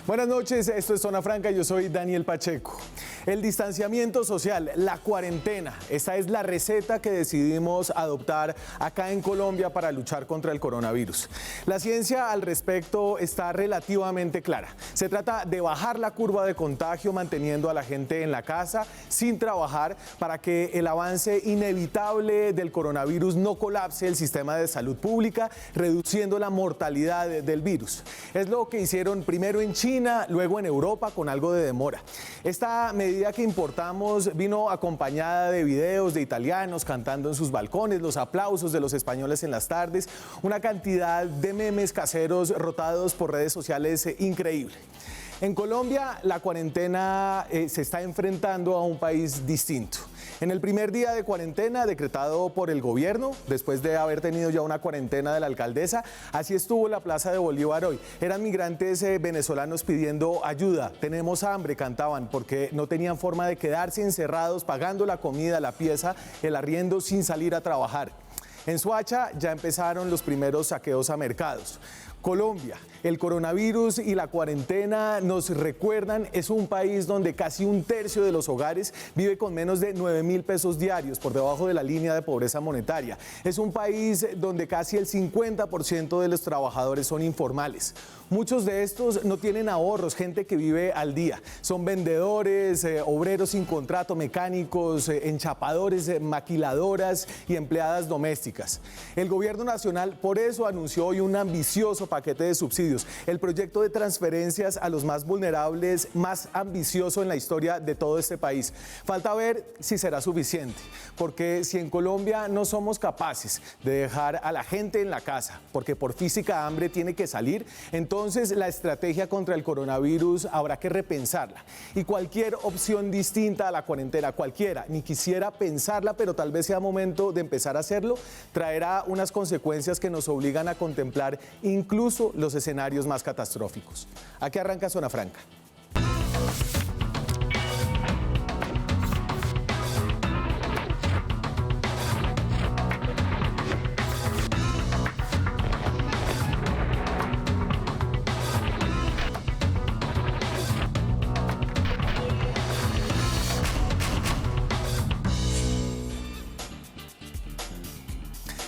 Buenas noches, esto es Zona Franca, yo soy Daniel Pacheco. El distanciamiento social, la cuarentena, esa es la receta que decidimos adoptar acá en Colombia para luchar contra el coronavirus. La ciencia al respecto está relativamente clara. Se trata de bajar la curva de contagio manteniendo a la gente en la casa sin trabajar para que el avance inevitable del coronavirus no colapse el sistema de salud pública, reduciendo la mortalidad del virus. Es lo que hicieron primero en China, luego en Europa con algo de demora. Esta medida que importamos vino acompañada de videos de italianos cantando en sus balcones, los aplausos de los españoles en las tardes, una cantidad de memes caseros rotados por redes sociales increíble. En Colombia, la cuarentena se está enfrentando a un país distinto. En el primer día de cuarentena decretado por el gobierno, después de haber tenido ya una cuarentena de la alcaldesa, así estuvo la Plaza de Bolívar hoy. Eran migrantes venezolanos pidiendo ayuda. Tenemos hambre, cantaban, porque no tenían forma de quedarse encerrados pagando la comida, la pieza, el arriendo sin salir a trabajar. En Soacha ya empezaron los primeros saqueos a mercados. Colombia, el coronavirus y la cuarentena nos recuerdan, es un país donde casi un tercio de los hogares vive con menos de 9.000 pesos diarios, por debajo de la línea de pobreza monetaria. Es un país donde casi el 50% de los trabajadores son informales. Muchos de estos no tienen ahorros, gente que vive al día. Son vendedores, obreros sin contrato, mecánicos, enchapadores, maquiladoras y empleadas domésticas. El gobierno nacional por eso anunció hoy un ambicioso paquete de subsidios, el proyecto de transferencias a los más vulnerables más ambicioso en la historia de todo este país. Falta ver si será suficiente, porque si en Colombia no somos capaces de dejar a la gente en la casa, porque por física hambre tiene que salir, entonces la estrategia contra el coronavirus habrá que repensarla. Y cualquier opción distinta a la cuarentena, cualquiera, ni quisiera pensarla, pero tal vez sea momento de empezar a hacerlo, traerá unas consecuencias que nos obligan a contemplar incluso los escenarios más catastróficos. Aquí arranca Zona Franca.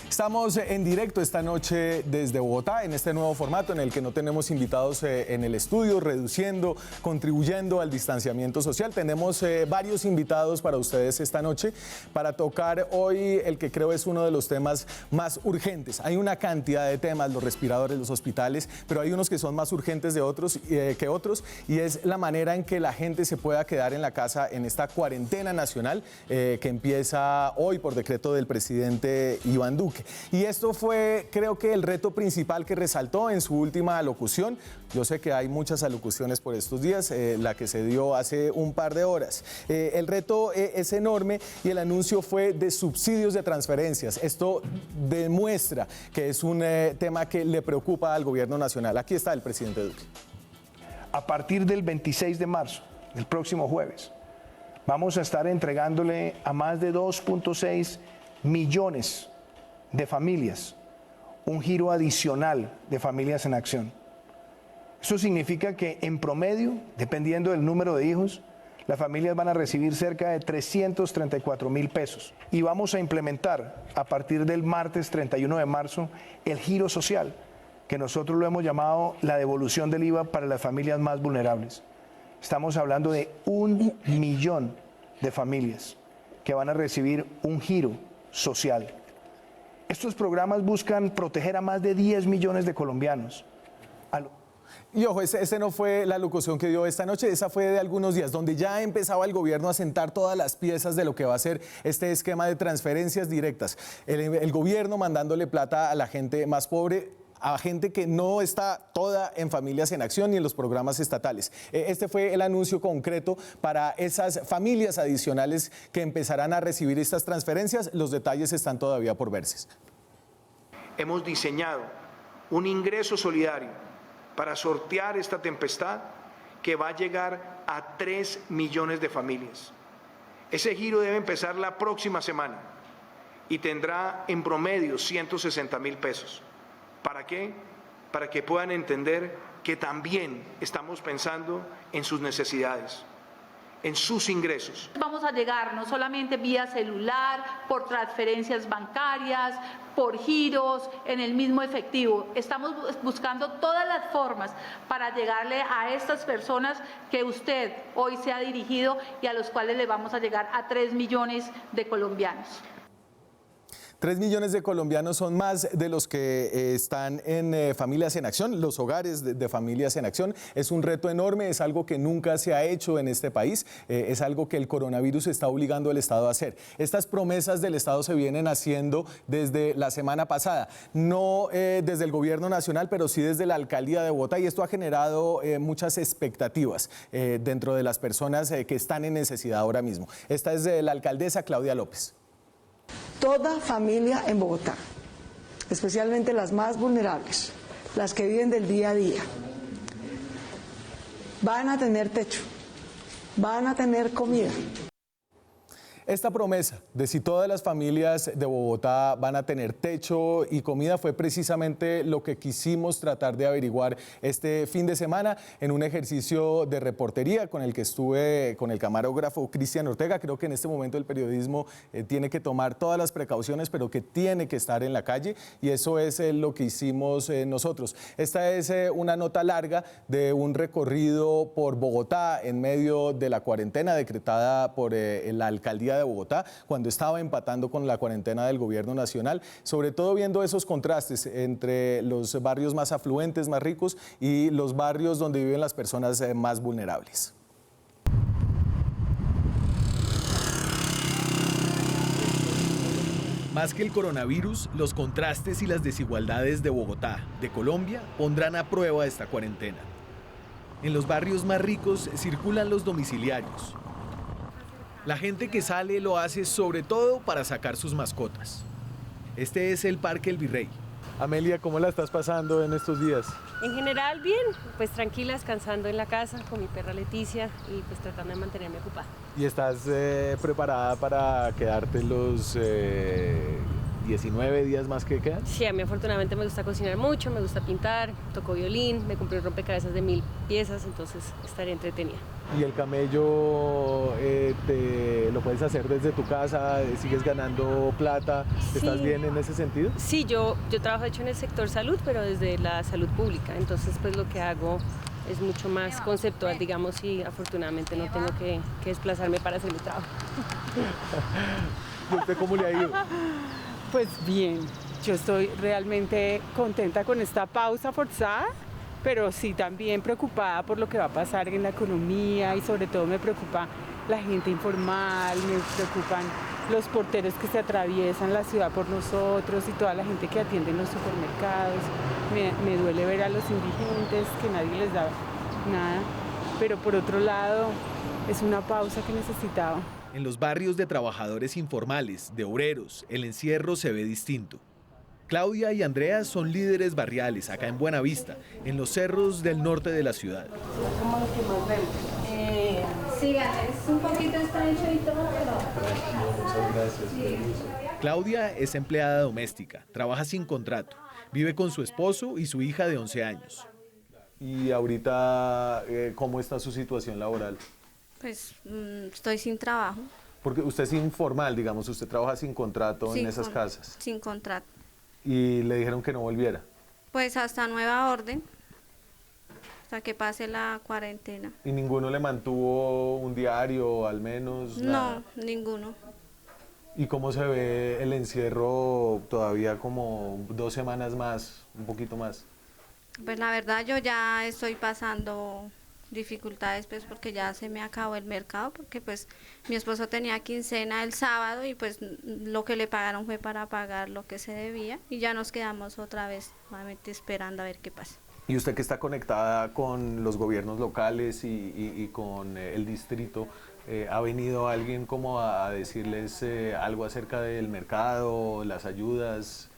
Estamos en directo esta noche desde Bogotá, en este nuevo formato en el que no tenemos invitados en el estudio, reduciendo, contribuyendo al distanciamiento social. Tenemos varios invitados para ustedes esta noche para tocar hoy el que creo es uno de los temas más urgentes. Hay una cantidad de temas, los respiradores, los hospitales, pero hay unos que son más urgentes de otros, que otros, y es la manera en que la gente se pueda quedar en la casa en esta cuarentena nacional que empieza hoy por decreto del presidente Iván Duque. Y esto fue, creo que, el reto principal que resaltó en su última alocución. Yo sé que hay muchas alocuciones por estos días, la que se dio hace un par de horas. El reto es enorme y el anuncio fue de subsidios de transferencias. Esto demuestra que es un tema que le preocupa al gobierno nacional. Aquí está el presidente Duque. A partir del 26 de marzo, el próximo jueves, vamos a estar entregándole a más de 2.6 millones de familias un giro adicional de familias en acción. Eso significa que en promedio, dependiendo del número de hijos, las familias van a recibir cerca de 334.000 pesos. Y vamos a implementar a partir del martes 31 de marzo el giro social, que nosotros lo hemos llamado la devolución del IVA para las familias más vulnerables. Estamos hablando de 1 millón de familias que van a recibir un giro social. Estos programas buscan proteger a más de 10 millones de colombianos. Y ojo, esa no fue la locución que dio esta noche, esa fue de algunos días, donde ya empezaba el gobierno a sentar todas las piezas de lo que va a ser este esquema de transferencias directas. El gobierno mandándole plata a la gente más pobre, a gente que no está toda en Familias en Acción ni en los programas estatales. Este fue el anuncio concreto para esas familias adicionales que empezarán a recibir estas transferencias. Los detalles están todavía por verse. Hemos diseñado un ingreso solidario para sortear esta tempestad que va a llegar a 3 millones de familias. Ese giro debe empezar la próxima semana y tendrá en promedio 160.000 pesos. ¿Para qué? Para que puedan entender que también estamos pensando en sus necesidades, en sus ingresos. Vamos a llegar no solamente vía celular, por transferencias bancarias, por giros, en el mismo efectivo. Estamos buscando todas las formas para llegarle a estas personas que usted hoy se ha dirigido y a los cuales le vamos a llegar a 3 millones de colombianos. 3 millones de colombianos son más de los que están en Familias en Acción, los hogares de Familias en Acción. Es un reto enorme, es algo que nunca se ha hecho en este país, es algo que el coronavirus está obligando al Estado a hacer. Estas promesas del Estado se vienen haciendo desde la semana pasada, no desde el gobierno nacional, pero sí desde la alcaldía de Bogotá, y esto ha generado muchas expectativas dentro de las personas que están en necesidad ahora mismo. Esta es de la alcaldesa Claudia López. Toda familia en Bogotá, especialmente las más vulnerables, las que viven del día a día, van a tener techo, van a tener comida. Esta promesa de si todas las familias de Bogotá van a tener techo y comida fue precisamente lo que quisimos tratar de averiguar este fin de semana en un ejercicio de reportería con el que estuve con el camarógrafo Cristian Ortega. Creo que en este momento el periodismo tiene que tomar todas las precauciones, pero que tiene que estar en la calle, y eso es lo que hicimos nosotros. Esta es una nota larga de un recorrido por Bogotá en medio de la cuarentena decretada por la alcaldía de Bogotá, cuando estaba empatando con la cuarentena del gobierno nacional, sobre todo viendo esos contrastes entre los barrios más afluentes, más ricos, y los barrios donde viven las personas más vulnerables. Más que el coronavirus, los contrastes y las desigualdades de Bogotá, de Colombia, pondrán a prueba esta cuarentena. En los barrios más ricos circulan los domiciliarios. La gente que sale lo hace sobre todo para sacar sus mascotas. Este es el Parque El Virrey. Amelia, ¿cómo la estás pasando en estos días? En general bien, pues tranquila, descansando en la casa con mi perra Leticia y pues tratando de mantenerme ocupada. ¿Y estás preparada para quedarte los 19 días más que quedan? Sí, a mí afortunadamente me gusta cocinar mucho, me gusta pintar, toco violín, me compré un rompecabezas de 1000 piezas, entonces estaré entretenida. ¿Y el camello lo puedes hacer desde tu casa? ¿Sigues ganando plata? ¿Estás Sí. bien en ese sentido? Sí, yo trabajo de hecho en el sector salud, pero desde la salud pública, entonces pues lo que hago es mucho más conceptual, digamos, y afortunadamente no tengo que desplazarme para hacer mi trabajo. ¿Y usted cómo le ha ido? Pues bien, yo estoy realmente contenta con esta pausa forzada, pero sí también preocupada por lo que va a pasar en la economía, y sobre todo me preocupa la gente informal, me preocupan los porteros que se atraviesan la ciudad por nosotros y toda la gente que atiende en los supermercados. Me duele ver a los indigentes, que nadie les da nada, pero por otro lado es una pausa que necesitaba. En los barrios de trabajadores informales, de obreros, el encierro se ve distinto. Claudia y Andrea son líderes barriales acá en Buenavista, en los cerros del norte de la ciudad. Como lo que más vemos. Sí, es un poquito estrecho y todo, pero... Muchas gracias. Claudia es empleada doméstica, trabaja sin contrato, vive con su esposo y su hija de 11 años. ¿Y ahorita cómo está su situación laboral? Pues estoy sin trabajo. Porque usted es informal, digamos, usted trabaja sin contrato en esas casas. Sin contrato. Y le dijeron que no volviera. Pues hasta nueva orden, hasta que pase la cuarentena. ¿Y ninguno le mantuvo un diario, al menos? Nada? No, ninguno. ¿Y cómo se ve el encierro todavía como 2 semanas más, un poquito más? Pues la verdad yo ya estoy pasando dificultades, pues porque ya se me acabó el mercado, porque pues mi esposo tenía quincena el sábado y pues lo que le pagaron fue para pagar lo que se debía, y ya nos quedamos otra vez nuevamente esperando a ver qué pasa. Y usted que está conectada con los gobiernos locales y con el distrito, ¿ha venido alguien como a decirles algo acerca del mercado, las ayudas?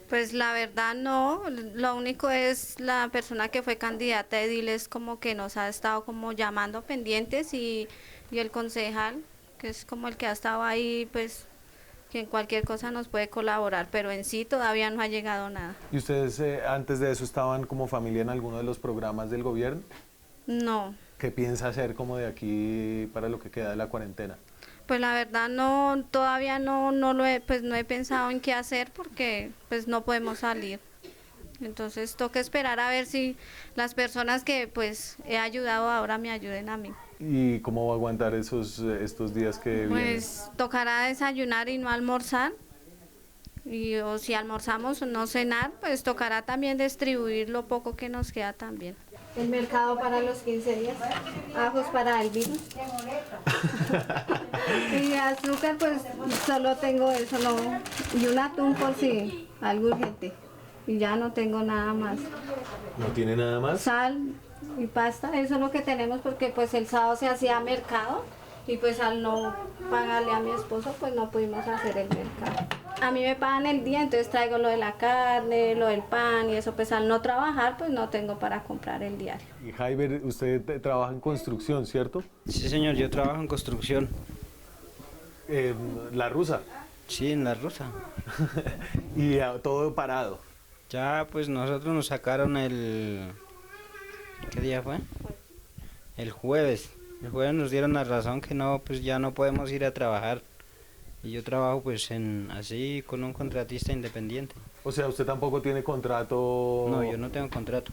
Pues la verdad no, lo único es la persona que fue candidata a ediles como que nos ha estado como llamando pendientes, y el concejal, que es como el que ha estado ahí pues que en cualquier cosa nos puede colaborar, pero en sí todavía no ha llegado nada. ¿Y ustedes antes de eso estaban como familia en alguno de los programas del gobierno? No, ¿Qué piensa hacer como de aquí para lo que queda de la cuarentena? pues la verdad no, todavía pues no he pensado en qué hacer porque pues no podemos salir. Entonces toca esperar a ver si las personas que pues he ayudado ahora me ayuden a mí. ¿Y cómo va a aguantar estos días que vienen? Pues tocará desayunar y no almorzar. O si almorzamos no cenar, pues tocará también distribuir lo poco que nos queda también. El mercado para los 15 días, ajos para el virus. Y azúcar pues solo tengo eso, no, y un atún por si algo urgente. Y ya no tengo nada más. ¿No tiene nada más? Sal y pasta, eso es lo que tenemos porque pues el sábado se hacía mercado y pues al no pagarle a mi esposo pues no pudimos hacer el mercado. A mí me pagan el día, entonces traigo lo de la carne, lo del pan y eso, pues al no trabajar pues no tengo para comprar el diario. Y Jaiber, usted trabaja en construcción, ¿cierto? Sí, señor, yo trabajo en construcción. La rusa. Sí, en la rusa. Y todo parado. Ya, pues nosotros nos sacaron ¿qué día fue? El jueves. El jueves nos dieron la razón que no, pues ya no podemos ir a trabajar. Y yo trabajo pues así con un contratista independiente. O sea, ¿usted tampoco tiene contrato? No, yo no tengo contrato.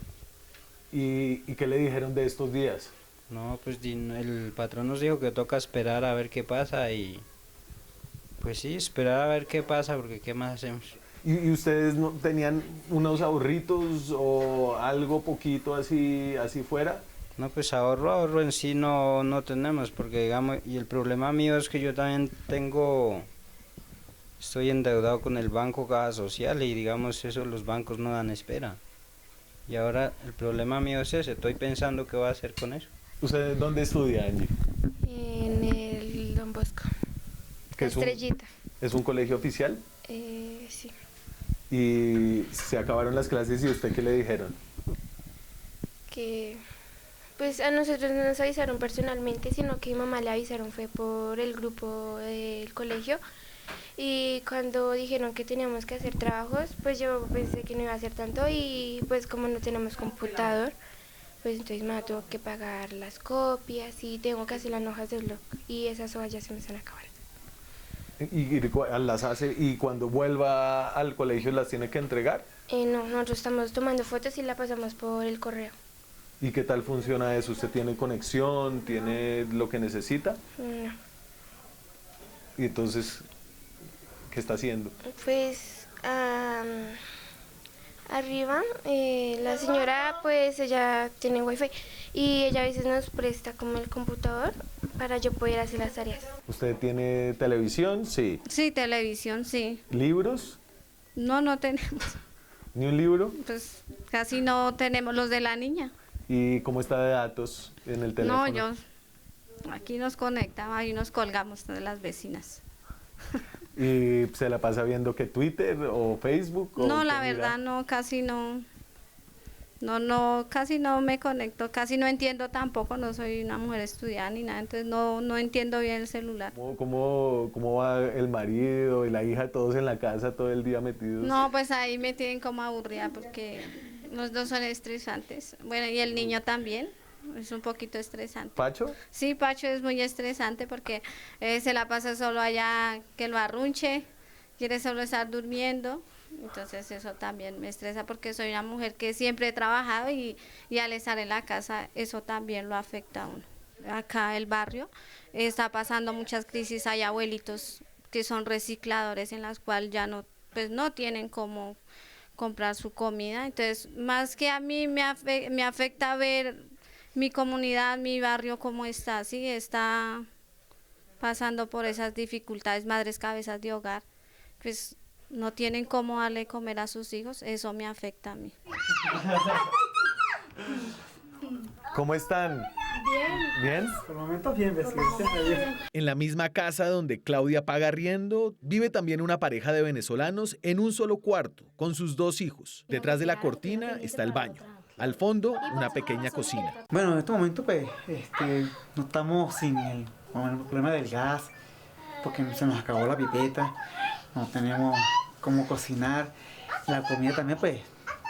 ¿Y qué le dijeron de estos días? No, pues el patrón nos dijo que toca esperar a ver qué pasa y... Pues sí, esperar a ver qué pasa porque ¿qué más hacemos? ¿Y ustedes no tenían unos ahorritos o algo poquito así fuera? No, pues ahorro en sí no tenemos, porque digamos, y el problema mío es que yo también estoy endeudado con el banco Caja Social y digamos eso los bancos no dan espera. Y ahora el problema mío es ese, estoy pensando qué voy a hacer con eso. ¿Usted dónde estudia, Angie? En el Don Bosco. ¿Qué es Estrellita. ¿Es un colegio oficial? Sí. Y se acabaron las clases y ¿usted qué le dijeron? Que pues a nosotros no nos avisaron personalmente, sino que mi mamá le avisaron fue por el grupo del colegio. Y cuando dijeron que teníamos que hacer trabajos, pues yo pensé que no iba a hacer tanto y pues como no tenemos computador, pues entonces me tuvo que pagar las copias y tengo que hacer las hojas de blog y esas hojas ya se me están acabando. ¿Y las hace y cuando vuelva al colegio las tiene que entregar? No, nosotros estamos tomando fotos y la pasamos por el correo. ¿Y qué tal funciona eso? ¿Usted tiene conexión? ¿Tiene lo que necesita? No. Y entonces, ¿qué está haciendo? Pues arriba la señora pues ella tiene wifi y ella a veces nos presta como el computador para yo poder hacer las tareas. ¿Usted tiene televisión? Sí. Sí, televisión, sí. ¿Libros? No tenemos. ¿Ni un libro? Pues casi no tenemos los de la niña. ¿Y cómo está de datos en el teléfono? Aquí nos conectamos, ahí nos colgamos de las vecinas. ¿Y se la pasa viendo que Twitter o Facebook? No, la verdad no, casi no. Casi no me conecto, casi no entiendo tampoco, no soy una mujer estudiada ni nada, entonces no entiendo bien el celular. ¿Cómo va el marido y la hija todos en la casa todo el día metidos? No, pues ahí me tienen como aburrida porque los dos son estresantes. Bueno, y el niño también. Es un poquito estresante. ¿Pacho? Sí, Pacho es muy estresante porque se la pasa solo allá que lo arrunche, quiere solo estar durmiendo, entonces eso también me estresa porque soy una mujer que siempre he trabajado y al estar en la casa eso también lo afecta a uno. Acá el barrio está pasando muchas crisis, hay abuelitos que son recicladores en las cuales ya no tienen cómo comprar su comida, entonces más que a mí me afecta ver mi comunidad, mi barrio cómo está, sí, está pasando por esas dificultades, madres cabezas de hogar, pues no tienen cómo darle comer a sus hijos, eso me afecta a mí. ¿Cómo están? Bien. ¿Bien? Por el momento bien, bien. En la misma casa donde Claudia paga arriendo, vive también una pareja de venezolanos en un solo cuarto, con sus 2 hijos. Detrás de la cortina está el baño. Al fondo, una pequeña cocina. Bueno, en este momento pues no estamos sin el problema del gas, porque se nos acabó la pipeta. no tenemos cómo cocinar. La comida también, pues,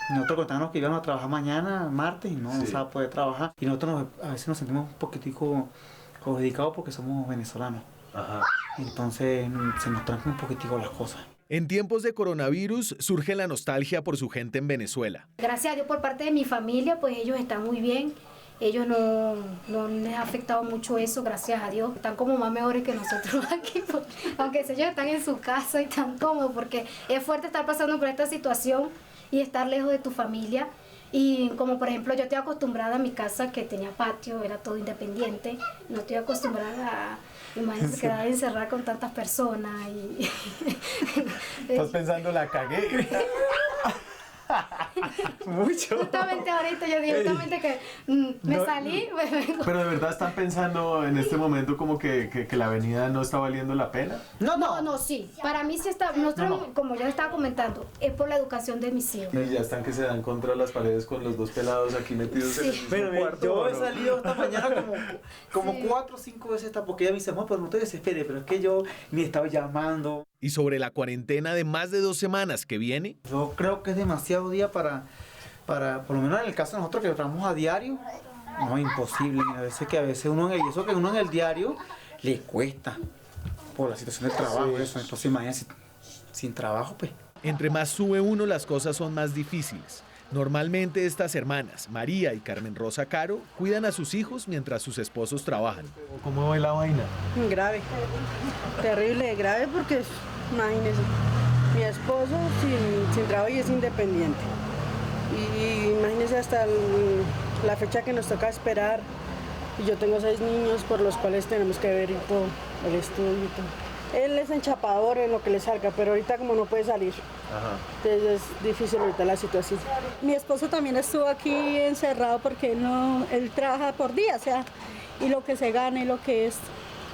nosotros contábamos que íbamos a trabajar mañana, martes, y no se va a poder trabajar. Y nosotros a veces nos sentimos un poquitico perjudicados porque somos venezolanos. Ajá. Entonces se nos trancan un poquitico las cosas. En tiempos de coronavirus surge la nostalgia por su gente en Venezuela. Gracias a Dios por parte de mi familia, pues ellos están muy bien. Ellos no les ha afectado mucho eso, gracias a Dios. Están como más mejores que nosotros aquí, aunque ellos están en su casa y tan cómodos, porque es fuerte estar pasando por esta situación y estar lejos de tu familia. Y como por ejemplo yo estoy acostumbrada a mi casa que tenía patio, era todo independiente. No estoy acostumbrada a, imagínate, quedar encerrada con tantas personas. Y ¿Estás pensando la cagué? Mucho. Justamente ahorita yo digo justamente que me salí. Pero de verdad están pensando en este momento como que la avenida no está valiendo la pena. No, sí. Para mí sí está, nosotros, como ya estaba comentando, es por la educación de mis hijos. Y ya están que se dan contra las paredes con los dos pelados aquí metidos en el mismo cuarto. Yo he salido esta mañana como 4 o 5 veces, porque ella me dice, pero no te desesperes, pero es que yo ni estaba llamando. Y sobre la cuarentena de más de 2 semanas que viene. Yo creo que es demasiado día para por lo menos en el caso de nosotros que trabajamos a diario, no es imposible. A veces uno, y eso que uno en el diario le cuesta por la situación del trabajo, eso. Entonces imagínense, sin trabajo, pues. Entre más sube uno, las cosas son más difíciles. Normalmente estas hermanas, María y Carmen Rosa Caro, cuidan a sus hijos mientras sus esposos trabajan. ¿Cómo va la vaina? Grave, terrible, grave porque, imagínense, mi esposo sin trabajo y es independiente. Y imagínense hasta la fecha que nos toca esperar. Y yo tengo 6 niños por los cuales tenemos que ver y todo, el estudio y todo. Él es enchapador en lo que le salga, pero ahorita como no puede salir, entonces es difícil ahorita la situación. Mi esposo también estuvo aquí encerrado porque él trabaja por día, o sea, y lo que se gana y lo que es.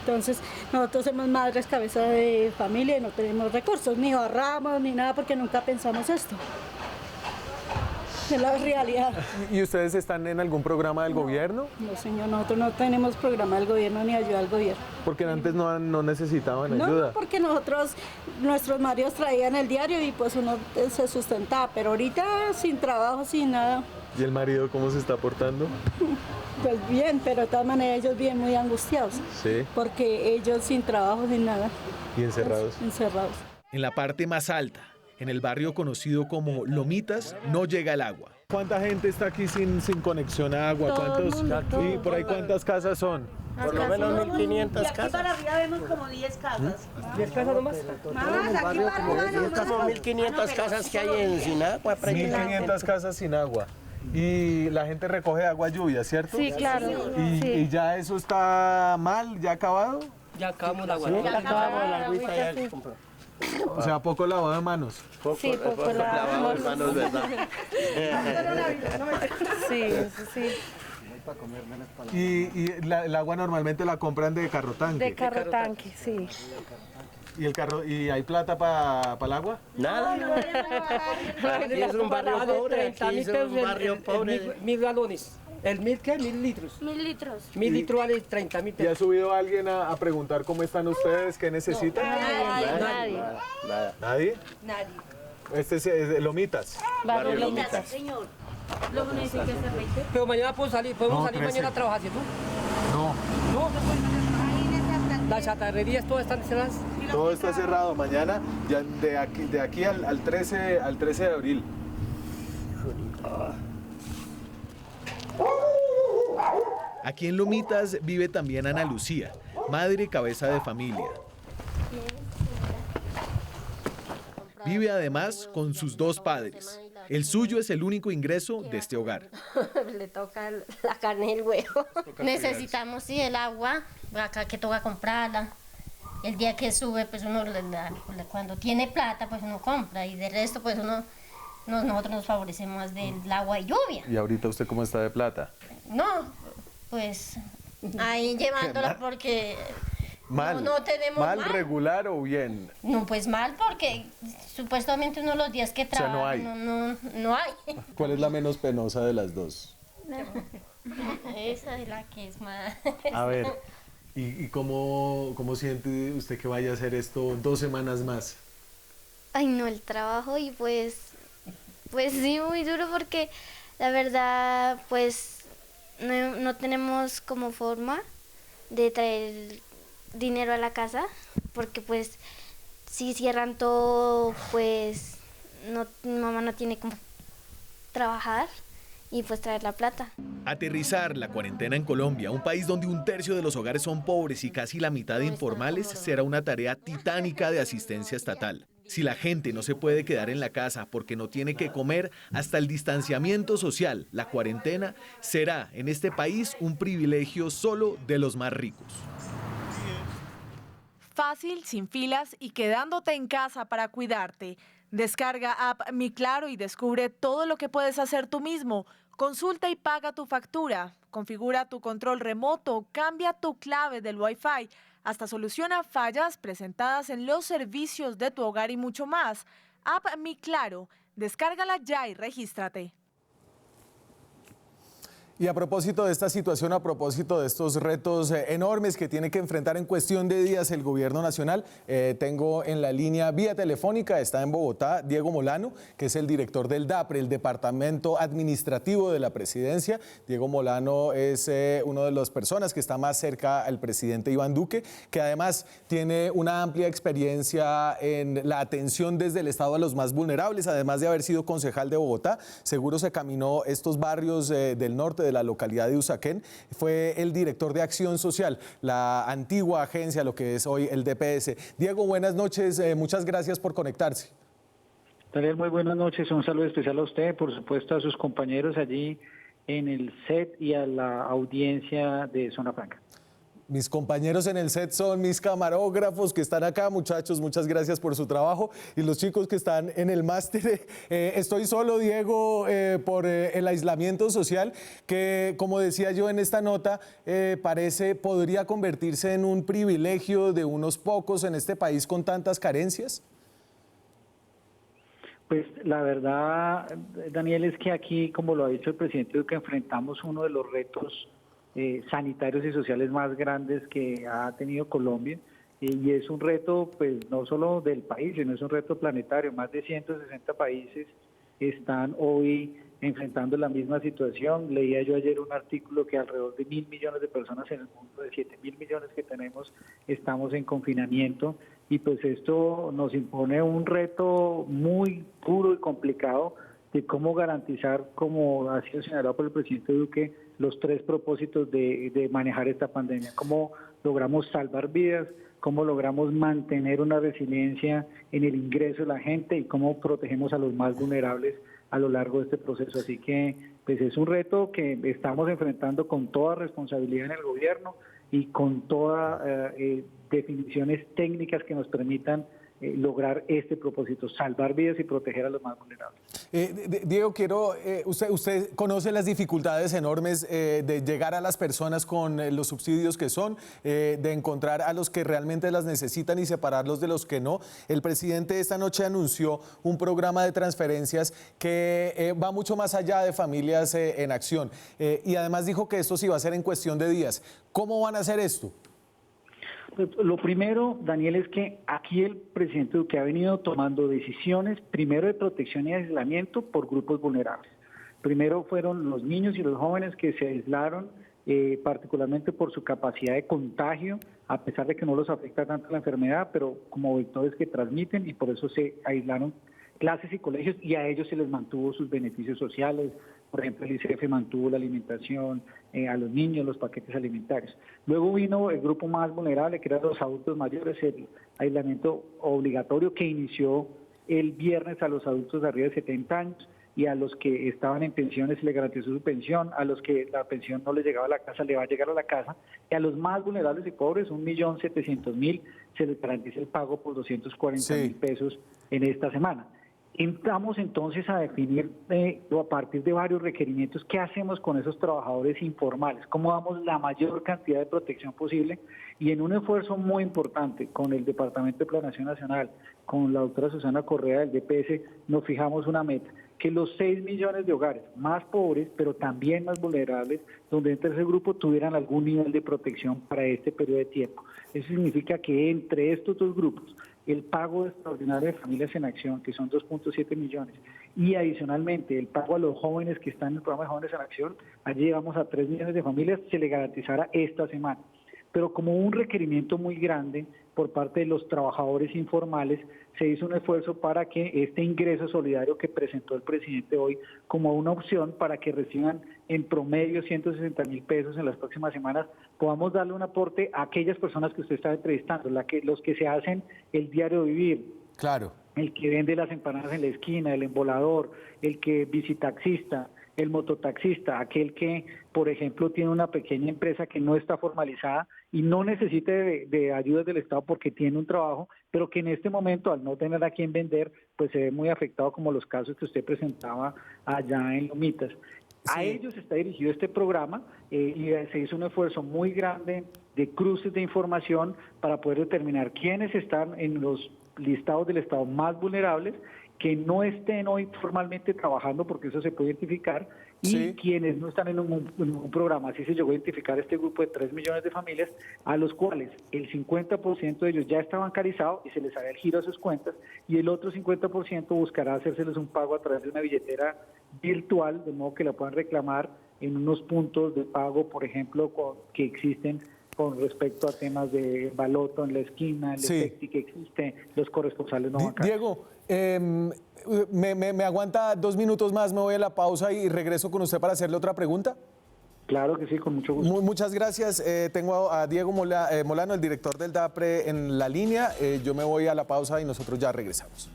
Entonces nosotros somos madres cabeza de familia y no tenemos recursos, ni ahorramos ni nada porque nunca pensamos esto. Es la realidad. ¿Y ustedes están en algún programa del gobierno? No, señor, nosotros no tenemos programa del gobierno ni ayuda al gobierno. Porque antes no necesitaban ayuda. No, porque nuestros maridos traían el diario y pues uno se sustentaba, pero ahorita sin trabajo, sin nada. ¿Y el marido cómo se está portando? Pues bien, pero de todas maneras ellos bien muy angustiados. Sí. Porque ellos sin trabajo, sin nada. ¿Y encerrados? Pues, encerrados. En la parte más alta, en el barrio conocido como Lomitas, no llega el agua. ¿Cuánta gente está aquí sin conexión a agua? ¿Y por ahí cuántas casas son? Por lo menos 1.500 casas. Aquí para arriba vemos como 10 casas. ¿10 casas nomás? Como 1.500 casas que hay sin agua. 1.500 casas sin agua. Y la gente recoge agua lluvia, ¿cierto? Sí, claro. ¿Y ya eso está mal? ¿Ya acabado? Ya acabamos la agua. Ya acabamos la agüita, ya se compró. O sea, poco lavado de manos. Sí, poco lavado de manos, ¿verdad? Sí, sí. ¿Y el agua normalmente la compran de carro tanque? De carro tanque, sí. ¿Y hay plata para el agua? Nada. Aquí es un barrio pobre, aquí es un barrio pobre. 1.000 galones. ¿El 1.000 qué? 1.000 litros. 1.000 litros. 1.000 litros vale 30.000 pesos. ¿Y ha subido alguien a preguntar cómo están ustedes? ¿Qué necesitan? Nadie. ¿Nadie? Nadie. Este es Lomitas. Barrio Lomitas. Señor. Luego me dicen que se 20. Pero mañana podemos salir mañana a trabajar, ¿cierto? No. No, se puede. Las chatarrerías todas están cerradas. Todo está cerrado. Mañana, ya de aquí al 13 de abril. Aquí en Lomitas vive también Ana Lucía, madre y cabeza de familia. Vive además con sus 2 padres. El suyo es el único ingreso de este hogar. Le toca la carne y el huevo. Necesitamos, sí, el agua, acá que toca comprarla. El día que sube, pues uno, cuando tiene plata, pues uno compra. Y de resto, pues nosotros nos favorecemos más del agua y lluvia. ¿Y ahorita usted cómo está de plata? No, pues ahí llevándola porque mal, no tenemos mal, regular o bien. No, pues mal porque supuestamente uno los días que trabaja no hay. ¿Cuál es la menos penosa de las dos? Esa es la que es más. A ver, ¿y cómo siente usted que vaya a hacer esto 2 semanas más? Ay, no, el trabajo y pues sí, muy duro porque la verdad, pues no tenemos como forma de traer dinero a la casa porque pues si cierran todo, pues mi mamá no tiene como trabajar y pues traer la plata. Aterrizar la cuarentena en Colombia, un país donde un tercio de los hogares son pobres y casi la mitad informales, será una tarea titánica de asistencia estatal. Si la gente no se puede quedar en la casa porque no tiene que comer, hasta el distanciamiento social, la cuarentena, será en este país un privilegio solo de los más ricos. Fácil, sin filas y quedándote en casa para cuidarte. Descarga app Mi Claro y descubre todo lo que puedes hacer tú mismo. Consulta y paga tu factura. Configura tu control remoto, cambia tu clave del Wi-Fi. Hasta soluciona fallas presentadas en los servicios de tu hogar y mucho más. App Mi Claro. Descárgala ya y regístrate. Y a propósito de esta situación, a propósito de estos retos enormes que tiene que enfrentar en cuestión de días el gobierno nacional, tengo en la línea vía telefónica, está en Bogotá, Diego Molano, que es el director del DAPRE, el Departamento Administrativo de la Presidencia. Diego Molano es una de las personas que está más cerca al presidente Iván Duque, que además tiene una amplia experiencia en la atención desde el Estado a los más vulnerables, además de haber sido concejal de Bogotá. Seguro se caminó estos barrios del norte de la localidad de Usaquén, fue el director de Acción Social, la antigua agencia, lo que es hoy el DPS. Diego, buenas noches, muchas gracias por conectarse. Daniel, muy buenas noches, un saludo especial a usted, por supuesto a sus compañeros allí en el set y a la audiencia de Zona Franca. Mis compañeros en el set son mis camarógrafos que están acá, muchachos, muchas gracias por su trabajo. Y los chicos que están en el máster, estoy solo, Diego, por el aislamiento social, que como decía yo en esta nota, podría convertirse en un privilegio de unos pocos en este país con tantas carencias. Pues la verdad, Daniel, es que aquí, como lo ha dicho el presidente, que enfrentamos uno de los retos sanitarios y sociales más grandes que ha tenido Colombia, y es un reto pues no solo del país, sino es un reto planetario. Más de 160 países están hoy enfrentando la misma situación. Leía yo ayer un artículo que alrededor de 1.000 millones de personas en el mundo, de 7.000 millones que tenemos, estamos en confinamiento, y pues esto nos impone un reto muy duro y complicado de cómo garantizar, como ha sido señalado por el presidente Duque, los 3 propósitos de manejar esta pandemia. Cómo logramos salvar vidas, cómo logramos mantener una resiliencia en el ingreso de la gente y cómo protegemos a los más vulnerables a lo largo de este proceso. Así que pues es un reto que estamos enfrentando con toda responsabilidad en el gobierno y con todas definiciones técnicas que nos permitan lograr este propósito, salvar vidas y proteger a los más vulnerables. Diego, usted conoce las dificultades enormes de llegar a las personas con los subsidios que son, de encontrar a los que realmente las necesitan y separarlos de los que no. El presidente esta noche anunció un programa de transferencias que va mucho más allá de Familias en Acción, y además dijo que esto se iba a hacer en cuestión de días. ¿Cómo van a hacer esto? Lo primero, Daniel, es que aquí el presidente Duque ha venido tomando decisiones, primero de protección y aislamiento por grupos vulnerables. Primero fueron los niños y los jóvenes que se aislaron, particularmente por su capacidad de contagio, a pesar de que no los afecta tanto la enfermedad, pero como vectores que transmiten, y por eso se aislaron clases y colegios, y a ellos se les mantuvo sus beneficios sociales. Por ejemplo, el ICF mantuvo la alimentación a los niños, los paquetes alimentarios. Luego vino el grupo más vulnerable, que eran los adultos mayores, el aislamiento obligatorio que inició el viernes a los adultos de arriba de 70 años, y a los que estaban en pensiones se les garantizó su pensión, a los que la pensión no les llegaba a la casa, le va a llegar a la casa, y a los más vulnerables y pobres, 1.700.000, se les garantiza el pago por 240.000 pesos en esta semana. Entramos entonces a definir a partir de varios requerimientos qué hacemos con esos trabajadores informales, cómo damos la mayor cantidad de protección posible, y en un esfuerzo muy importante con el Departamento de Planeación Nacional, con la doctora Susana Correa del DPS, nos fijamos una meta, que los 6 millones de hogares más pobres, pero también más vulnerables, donde entre ese grupo tuvieran algún nivel de protección para este periodo de tiempo. Eso significa que entre estos dos grupos, el pago extraordinario de Familias en Acción, que son 2.7 millones, y adicionalmente el pago a los jóvenes que están en el programa de Jóvenes en Acción, allí llegamos a 3 millones de familias, se le garantizará esta semana. Pero como un requerimiento muy grande por parte de los trabajadores informales, se hizo un esfuerzo para que este ingreso solidario que presentó el presidente hoy como una opción para que reciban en promedio 160.000 pesos en las próximas semanas, podamos darle un aporte a aquellas personas que usted está entrevistando, los que se hacen el diario vivir. Claro. El que vende las empanadas en la esquina, el embolador, el que bicitaxista, el mototaxista, aquel que, por ejemplo, tiene una pequeña empresa que no está formalizada y no necesita de ayudas del Estado porque tiene un trabajo, pero que en este momento, al no tener a quién vender, pues se ve muy afectado, como los casos que usted presentaba allá en Lomitas. Sí. A ellos está dirigido este programa y se hizo un esfuerzo muy grande de cruces de información para poder determinar quiénes están en los listados del Estado más vulnerables, que no estén hoy formalmente trabajando, porque eso se puede identificar, y quienes no están en un programa. Así se llegó a identificar este grupo de 3 millones de familias, a los cuales el 50% de ellos ya está bancarizado y se les hará el giro a sus cuentas, y el otro 50% buscará hacérseles un pago a través de una billetera virtual, de modo que la puedan reclamar en unos puntos de pago, por ejemplo, que existen con respecto a temas de baloto en la esquina, el efecti que existe, los corresponsales no bancarios. Diego, ¿me aguanta 2 minutos más? Me voy a la pausa y regreso con usted para hacerle otra pregunta. Claro que sí, con mucho gusto. Muchas gracias. Tengo a Diego Molano, el director del DAPRE, en la línea. Yo me voy a la pausa y nosotros ya regresamos.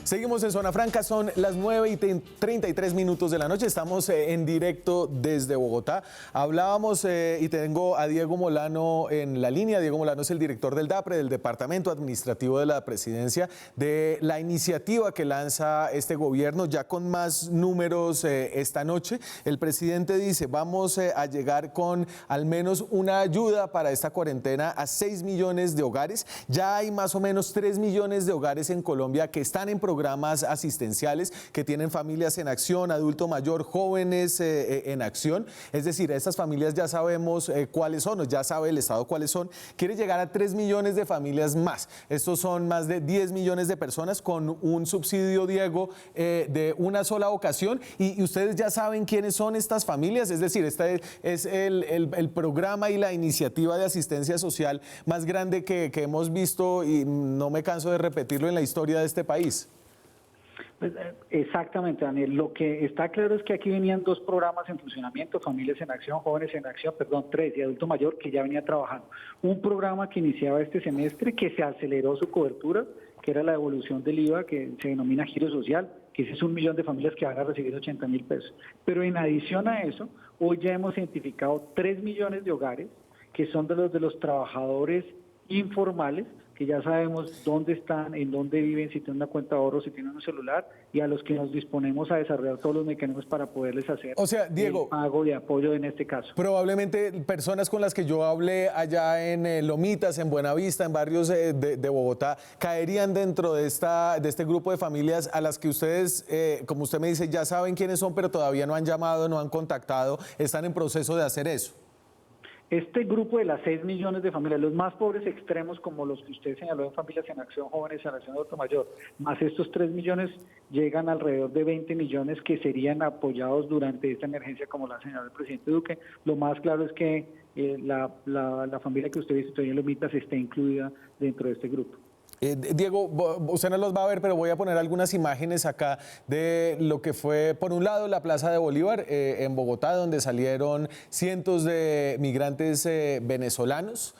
Seguimos en Zona Franca, son las 9:33 de la noche, estamos en directo desde Bogotá. Hablábamos y tengo a Diego Molano en la línea. Diego Molano es el director del DAPRE, del Departamento Administrativo de la Presidencia, de la iniciativa que lanza este gobierno, ya con más números esta noche. El presidente dice, vamos a llegar con al menos una ayuda para esta cuarentena a 6 millones de hogares. Ya hay más o menos 3 millones de hogares en Colombia que están en programas asistenciales, que tienen familias en acción, adulto mayor, jóvenes en acción. Es decir, estas familias ya sabemos cuáles son, o ya sabe el Estado cuáles son. Quiere llegar a 3 millones de familias más. Estos son más de 10 millones de personas con un subsidio, Diego, de una sola ocasión. Y ustedes ya saben quiénes son estas familias. Es decir, este es el programa y la iniciativa de asistencia social más grande que hemos visto, y no me canso de repetirlo, en la historia de este país. Pues, exactamente, Daniel. Lo que está claro es que aquí venían 2 programas en funcionamiento, Familias en Acción, Jóvenes en Acción, 3, y Adulto Mayor, que ya venía trabajando. Un programa que iniciaba este semestre, que se aceleró su cobertura, que era la devolución del IVA, que se denomina Giro Social, que ese es 1 millón de familias que van a recibir 80.000 pesos. Pero en adición a eso, hoy ya hemos identificado 3 millones de hogares, que son de los trabajadores informales, que ya sabemos dónde están, en dónde viven, si tienen una cuenta de ahorro, si tienen un celular, y a los que nos disponemos a desarrollar todos los mecanismos para poderles hacer Diego, el pago de apoyo en este caso. Probablemente personas con las que yo hablé allá en Lomitas, en Buenavista, en barrios de Bogotá, caerían dentro de este grupo de familias a las que ustedes, como usted me dice, ya saben quiénes son, pero todavía no han llamado, no han contactado, están en proceso de hacer eso. Este grupo de las 6 millones de familias, los más pobres extremos, como los que usted señaló en Familias en Acción, Jóvenes en Acción, Adulto Mayor, más estos 3 millones, llegan alrededor de 20 millones que serían apoyados durante esta emergencia, como la señaló el presidente Duque. Lo más claro es que la familia que usted visitó en Lomitas está incluida dentro de este grupo. Diego, usted no los va a ver, pero voy a poner algunas imágenes acá de lo que fue, por un lado, la Plaza de Bolívar en Bogotá, donde salieron cientos de migrantes venezolanos.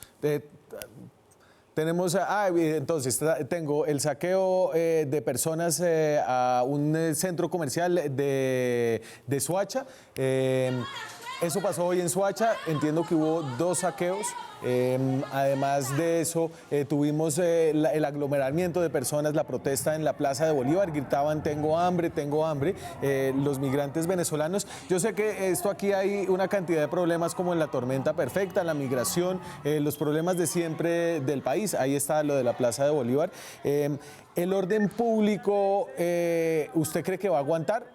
Tenemos, entonces, tengo el saqueo de personas a un centro comercial de Soacha. Eso pasó hoy en Soacha, entiendo que hubo 2 saqueos. Además de eso, tuvimos el aglomeramiento de personas, la protesta en la Plaza de Bolívar, gritaban tengo hambre, los migrantes venezolanos. Yo sé que esto aquí hay una cantidad de problemas como en la tormenta perfecta, la migración, los problemas de siempre del país. Ahí está lo de la Plaza de Bolívar. ¿El orden público, usted cree que va a aguantar?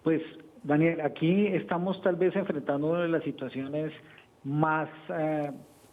Pues, Daniel, aquí estamos tal vez enfrentando una de las situaciones más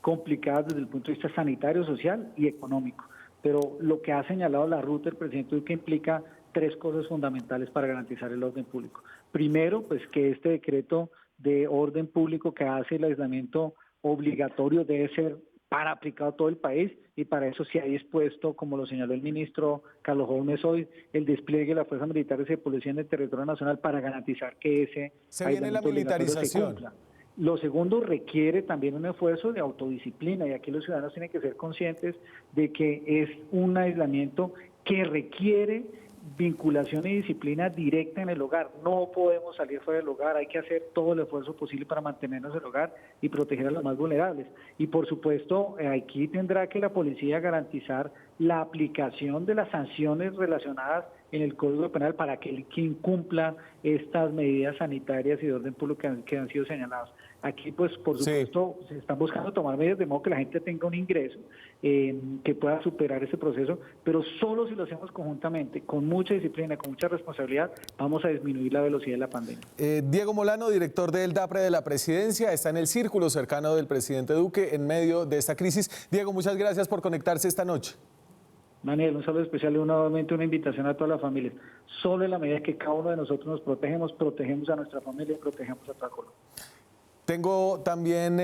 complicadas desde el punto de vista sanitario, social y económico. Pero lo que ha señalado la ruta del presidente Duque implica 3 cosas fundamentales para garantizar el orden público. Primero, pues que este decreto de orden público que hace el aislamiento obligatorio debe ser para aplicado a todo el país, y para eso se ha dispuesto, como lo señaló el ministro Carlos Holmes hoy, el despliegue de las fuerzas militares y de policía en el territorio nacional para garantizar que ese se viene la militarización. se cumpla. Lo segundo requiere también un esfuerzo de autodisciplina, y aquí los ciudadanos tienen que ser conscientes de que es un aislamiento que requiere vinculación y disciplina directa en el hogar. No podemos salir fuera del hogar, hay que hacer todo el esfuerzo posible para mantenernos en el hogar y proteger a los más vulnerables. Y por supuesto, aquí tendrá que la policía garantizar la aplicación de las sanciones relacionadas en el Código Penal para que quien incumpla estas medidas sanitarias y de orden público que han sido señaladas. Aquí, pues, por supuesto, se están buscando tomar medidas de modo que la gente tenga un ingreso que pueda superar ese proceso, pero solo si lo hacemos conjuntamente, con mucha disciplina, con mucha responsabilidad, vamos a disminuir la velocidad de la pandemia. Diego Molano, director del DAPRE de la Presidencia, está en el círculo cercano del presidente Duque en medio de esta crisis. Diego, muchas gracias por conectarse esta noche. Daniel, un saludo especial y nuevamente una invitación a toda la familia. Solo en la medida que cada uno de nosotros nos protegemos a nuestra familia y protegemos a toda Colombia. Tengo también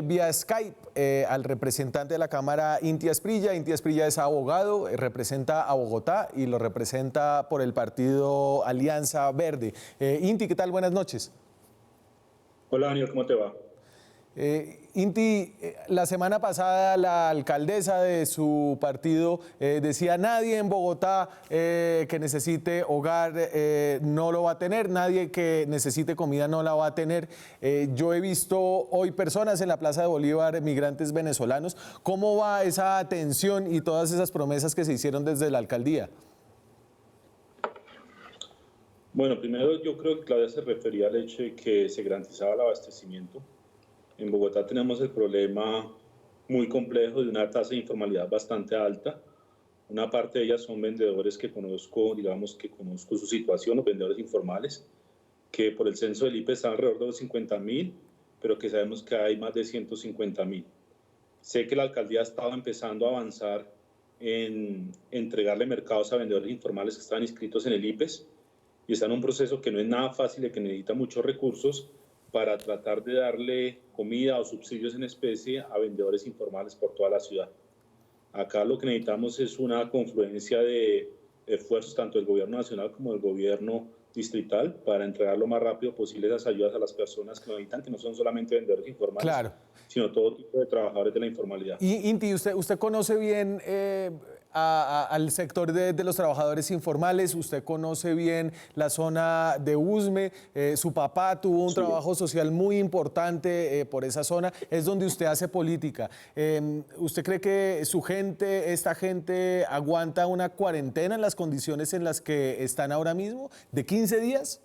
vía Skype al representante de la Cámara, Inti Asprilla. Inti Asprilla es abogado, representa a Bogotá y lo representa por el partido Alianza Verde. Inti, ¿qué tal? Buenas noches. Hola Daniel, ¿cómo te va? Inti, la semana pasada la alcaldesa de su partido decía: nadie en Bogotá que necesite hogar no lo va a tener, nadie que necesite comida no la va a tener. Yo he visto hoy personas en la Plaza de Bolívar, migrantes venezolanos. ¿Cómo va esa atención y todas esas promesas que se hicieron desde la alcaldía? Bueno, primero yo creo que Claudia se refería al hecho de que se garantizaba el abastecimiento. En Bogotá tenemos el problema muy complejo de una tasa de informalidad bastante alta. Una parte de ellas son vendedores que conozco, digamos que conozco su situación, los vendedores informales, que por el censo del IPE están alrededor de los 50.000, pero que sabemos que hay más de 150.000. Sé que la alcaldía ha estado empezando a avanzar en entregarle mercados a vendedores informales que están inscritos en el IPES, y está en un proceso que no es nada fácil y que necesita muchos recursos para tratar de darle comida o subsidios en especie a vendedores informales por toda la ciudad. Acá lo que necesitamos es una confluencia de esfuerzos tanto del gobierno nacional como del gobierno distrital para entregar lo más rápido posible esas ayudas a las personas que lo necesitan, que no son solamente vendedores informales, claro, sino todo tipo de trabajadores de la informalidad. Y Inti, usted conoce bien al sector de los trabajadores informales, usted conoce bien la zona de Usme, su papá tuvo un trabajo social muy importante por esa zona, es donde usted hace política. ¿Usted cree que su gente, esta gente, aguanta una cuarentena en las condiciones en las que están ahora mismo, de 15 días?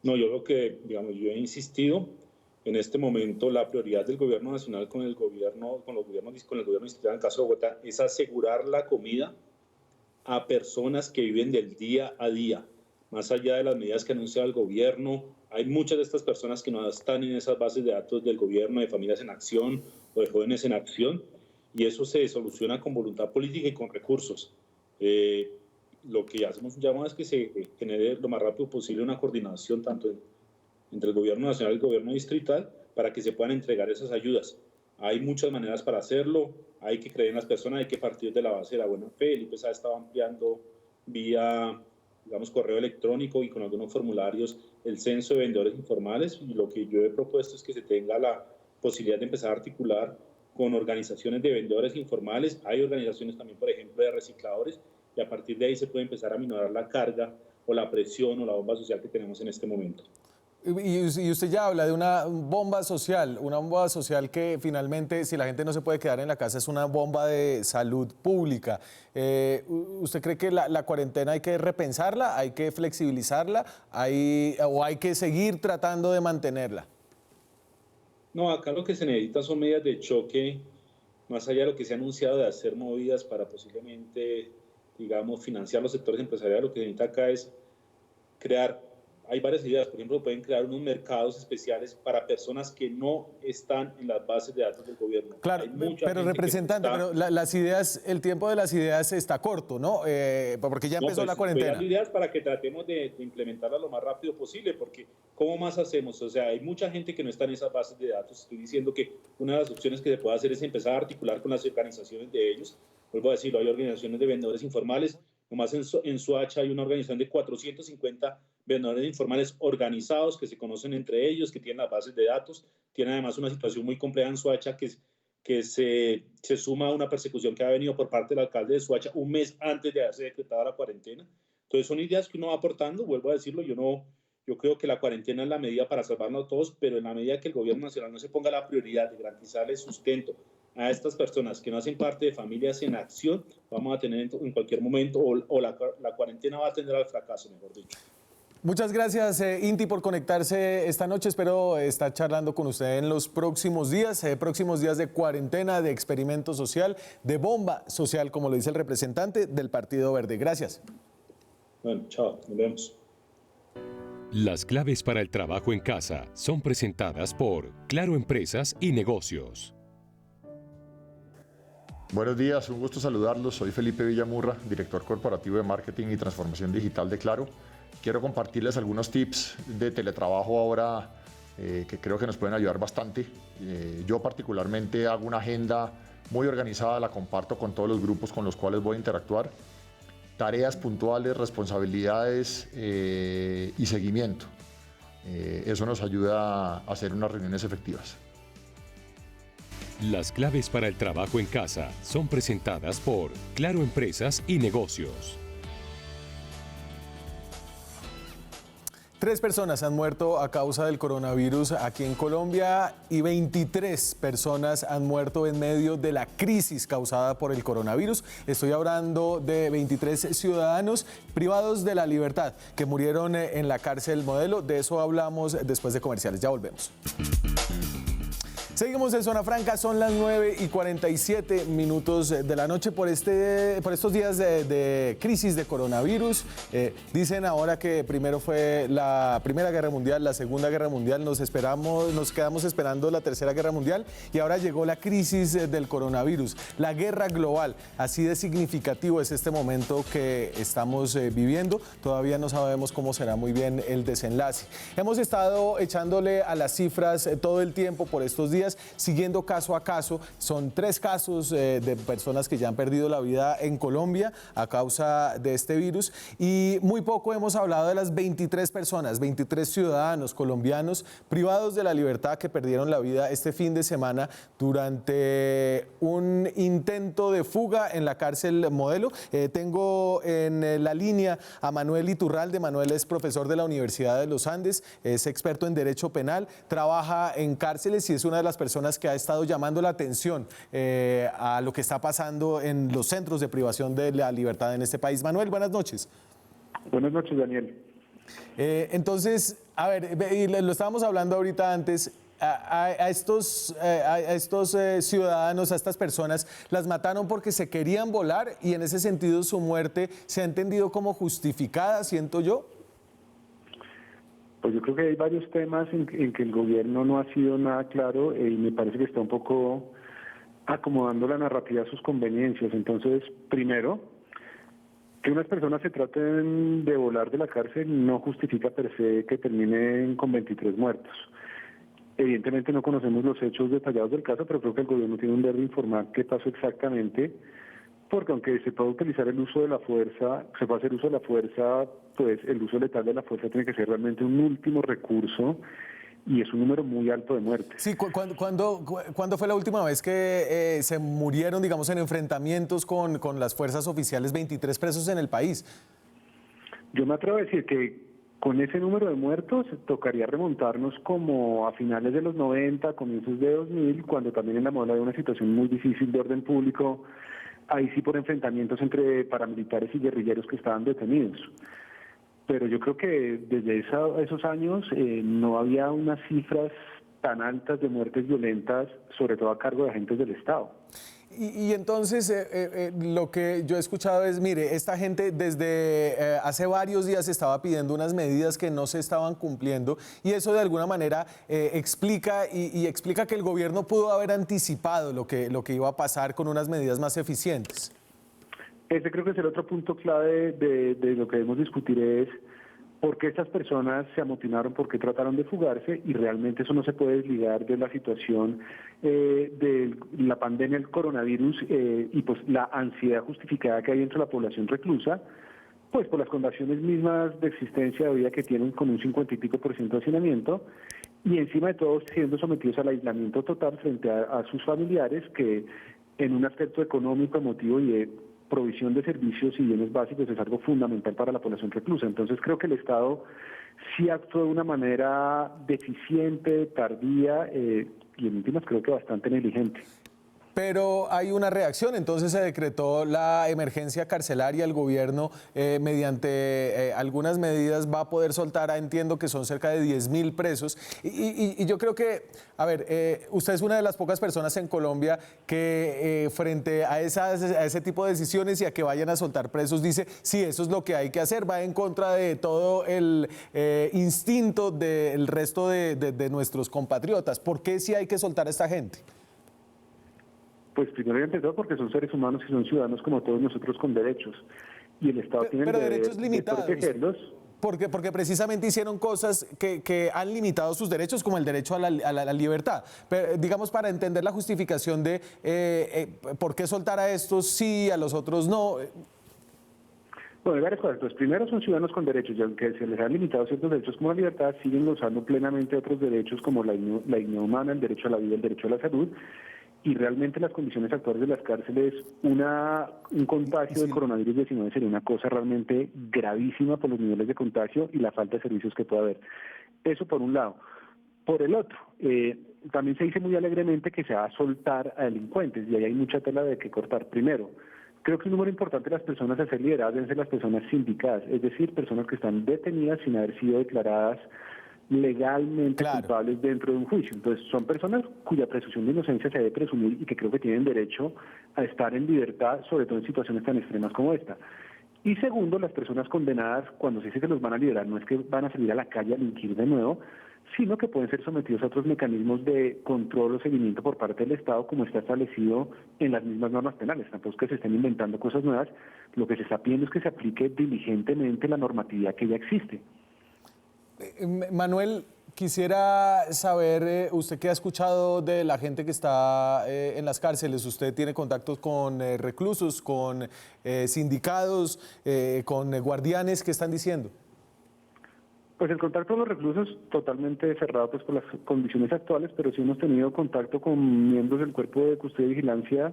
No, yo creo que, digamos, yo he insistido. En este momento la prioridad del gobierno nacional con el gobierno distrital, en el caso de Bogotá, es asegurar la comida a personas que viven del día a día. Más allá de las medidas que anuncia el gobierno, hay muchas de estas personas que no están en esas bases de datos del gobierno, de Familias en Acción o de Jóvenes en Acción, y eso se soluciona con voluntad política y con recursos. Lo que hacemos un llamado es que se genere lo más rápido posible una coordinación tanto entre el gobierno nacional y el gobierno distrital para que se puedan entregar esas ayudas. Hay muchas maneras para hacerlo, hay que creer en las personas, hay que partir de la base de la buena fe. El IPES ha estado ampliando vía, digamos, correo electrónico y con algunos formularios el censo de vendedores informales, y lo que yo he propuesto es que se tenga la posibilidad de empezar a articular con organizaciones de vendedores informales. Hay organizaciones también, por ejemplo, de recicladores, y a partir de ahí se puede empezar a minorar la carga o la presión o la bomba social que tenemos en este momento. Y usted ya habla de una bomba social que finalmente, si la gente no se puede quedar en la casa, es una bomba de salud pública. ¿Usted cree que la cuarentena hay que repensarla, hay que flexibilizarla, o hay que seguir tratando de mantenerla? No, acá lo que se necesita son medidas de choque, más allá de lo que se ha anunciado de hacer movidas para posiblemente, digamos, financiar los sectores empresariales. Lo que se necesita acá es crear hay varias ideas. Por ejemplo, pueden crear unos mercados especiales para personas que no están en las bases de datos del gobierno. Claro, pero representante, pero las ideas, el tiempo de las ideas está corto, ¿no? Porque ya empezó la cuarentena. Hay ideas para que tratemos de implementarlas lo más rápido posible, porque ¿cómo más hacemos? O sea, hay mucha gente que no está en esas bases de datos. Estoy diciendo que una de las opciones que se puede hacer es empezar a articular con las organizaciones de ellos. Vuelvo a decirlo, hay organizaciones de vendedores informales. Nomás en Soacha hay una organización de 450 vendedores informales organizados que se conocen entre ellos, que tienen las bases de datos. Tienen además una situación muy compleja en Soacha que se suma a una persecución que ha venido por parte del alcalde de Soacha un mes antes de haberse decretado la cuarentena. Entonces son ideas que uno va aportando, vuelvo a decirlo, yo creo que la cuarentena es la medida para salvarnos a todos, pero en la medida que el gobierno nacional no se ponga la prioridad de garantizarle sustento a estas personas que no hacen parte de familias en acción, vamos a tener en cualquier momento, o la cuarentena va a tender al fracaso, mejor dicho. Muchas gracias, Inti, por conectarse esta noche. Espero estar charlando con usted en los próximos días de cuarentena, de experimento social, de bomba social, como lo dice el representante del Partido Verde. Gracias. Bueno, chao, nos vemos. Las claves para el trabajo en casa son presentadas por Claro Empresas y Negocios. Buenos días, un gusto saludarlos. Soy Felipe Villamurra, director corporativo de marketing y transformación digital de Claro. Quiero compartirles algunos tips de teletrabajo ahora que creo que nos pueden ayudar bastante. Yo particularmente hago una agenda muy organizada, la comparto con todos los grupos con los cuales voy a interactuar. Tareas puntuales, responsabilidades y seguimiento. Eso nos ayuda a hacer unas reuniones efectivas. Las claves para el trabajo en casa son presentadas por Claro Empresas y Negocios. 3 personas han muerto a causa del coronavirus aquí en Colombia y 23 personas han muerto en medio de la crisis causada por el coronavirus. Estoy hablando de 23 ciudadanos privados de la libertad que murieron en la cárcel Modelo. De eso hablamos después de comerciales. Ya volvemos. Seguimos en Zona Franca, son las 9:47 de la noche por estos días de crisis de coronavirus. Dicen ahora que primero fue la Primera Guerra Mundial, la Segunda Guerra Mundial, nos quedamos esperando la Tercera Guerra Mundial y ahora llegó la crisis del coronavirus, la guerra global. Así de significativo es este momento que estamos viviendo. Todavía no sabemos cómo será muy bien el desenlace. Hemos estado echándole a las cifras todo el tiempo por estos días, siguiendo caso a caso. Son 3 casos de personas que ya han perdido la vida en Colombia a causa de este virus y muy poco hemos hablado de las 23 personas, 23 ciudadanos colombianos privados de la libertad que perdieron la vida este fin de semana durante un intento de fuga en la cárcel Modelo. Tengo en la línea a Manuel Iturralde. Manuel es profesor de la Universidad de los Andes, es experto en Derecho Penal, trabaja en cárceles y es una de las personas que ha estado llamando la atención a lo que está pasando en los centros de privación de la libertad en este país. Manuel, buenas noches. Buenas noches, Daniel. Entonces, a ver, lo estábamos hablando ahorita antes, a estos ciudadanos, a estas personas, las mataron porque se querían volar y en ese sentido su muerte se ha entendido como justificada, siento yo. Pues yo creo que hay varios temas en que el gobierno no ha sido nada claro y me parece que está un poco acomodando la narrativa a sus conveniencias. Entonces, primero, que unas personas se traten de volar de la cárcel no justifica per se que terminen con 23 muertos. Evidentemente no conocemos los hechos detallados del caso, pero creo que el gobierno tiene un deber de informar qué pasó exactamente, porque aunque se puede utilizar el uso de la fuerza, se puede hacer uso de la fuerza, pues el uso letal de la fuerza tiene que ser realmente un último recurso y es un número muy alto de muertes. Sí, ¿cuándo fue la última vez que se murieron, digamos, en enfrentamientos con las fuerzas oficiales 23 presos en el país? Yo me atrevo a decir que con ese número de muertos tocaría remontarnos como a finales de los 90, comienzos de 2000, cuando también en la Modelo había una situación muy difícil de orden público, ahí sí por enfrentamientos entre paramilitares y guerrilleros que estaban detenidos. Pero yo creo que desde esos años no había unas cifras tan altas de muertes violentas, sobre todo a cargo de agentes del Estado. Y entonces lo que yo he escuchado es, mire, esta gente desde hace varios días estaba pidiendo unas medidas que no se estaban cumpliendo y eso de alguna manera explica que el gobierno pudo haber anticipado lo que iba a pasar con unas medidas más eficientes. Ese creo que es el otro punto clave de lo que debemos discutir es por qué estas personas se amotinaron, por qué trataron de fugarse, y realmente eso no se puede desligar de la situación de la pandemia del coronavirus y pues la ansiedad justificada que hay dentro de la población reclusa, pues por las condiciones mismas de existencia de vida que tienen con un 50 y pico % de hacinamiento, y encima de todo siendo sometidos al aislamiento total frente a sus familiares, que en un aspecto económico, emotivo y de provisión de servicios y bienes básicos es algo fundamental para la población reclusa. Entonces creo que el Estado sí actuó de una manera deficiente, tardía y en últimas creo que bastante negligente. Pero hay una reacción, entonces se decretó la emergencia carcelaria, el gobierno mediante algunas medidas va a poder soltar, entiendo que son cerca de 10.000 presos, y yo creo que, a ver, usted es una de las pocas personas en Colombia que frente a ese tipo de decisiones y a que vayan a soltar presos, dice, sí, eso es lo que hay que hacer, va en contra de todo el instinto del resto de nuestros compatriotas. ¿Por qué sí hay que soltar a esta gente? Pues primero y ante todo porque son seres humanos y son ciudadanos como todos nosotros con derechos. Y el Estado tiene pero el deber derechos limitados, de protegerlos. Porque precisamente hicieron cosas que han limitado sus derechos, como el derecho a la libertad. Pero, digamos, para entender la justificación de por qué soltar a estos sí, a los otros no. Bueno, hay varias cosas. Pues primero son ciudadanos con derechos, y aunque se les han limitado ciertos derechos como la libertad, siguen gozando plenamente otros derechos como la dignidad humana, el derecho a la vida, el derecho a la salud. Y realmente las condiciones actuales de las cárceles, un contagio de coronavirus 19 sería una cosa realmente gravísima por los niveles de contagio y la falta de servicios que puede haber. Eso por un lado. Por el otro, también se dice muy alegremente que se va a soltar a delincuentes y ahí hay mucha tela de que cortar. Primero, creo que un número importante de las personas a ser liberadas deben ser las personas sindicadas, es decir, personas que están detenidas sin haber sido declaradas legalmente culpables dentro de un juicio. Entonces son personas cuya presunción de inocencia se debe presumir y que creo que tienen derecho a estar en libertad, sobre todo en situaciones tan extremas como esta. Y segundo, las personas condenadas, cuando se dice que los van a liberar, no es que van a salir a la calle a delinquir de nuevo, sino que pueden ser sometidos a otros mecanismos de control o seguimiento por parte del Estado, como está establecido en las mismas normas penales. Tampoco es que se estén inventando cosas nuevas, lo que se está pidiendo es que se aplique diligentemente la normatividad que ya existe. Manuel, quisiera saber, usted qué ha escuchado de la gente que está en las cárceles. Usted tiene contactos con reclusos, con sindicados, con guardianes. ¿Qué están diciendo? Pues el contacto con los reclusos totalmente cerrado pues por las condiciones actuales, pero sí hemos tenido contacto con miembros del Cuerpo de Custodia y Vigilancia,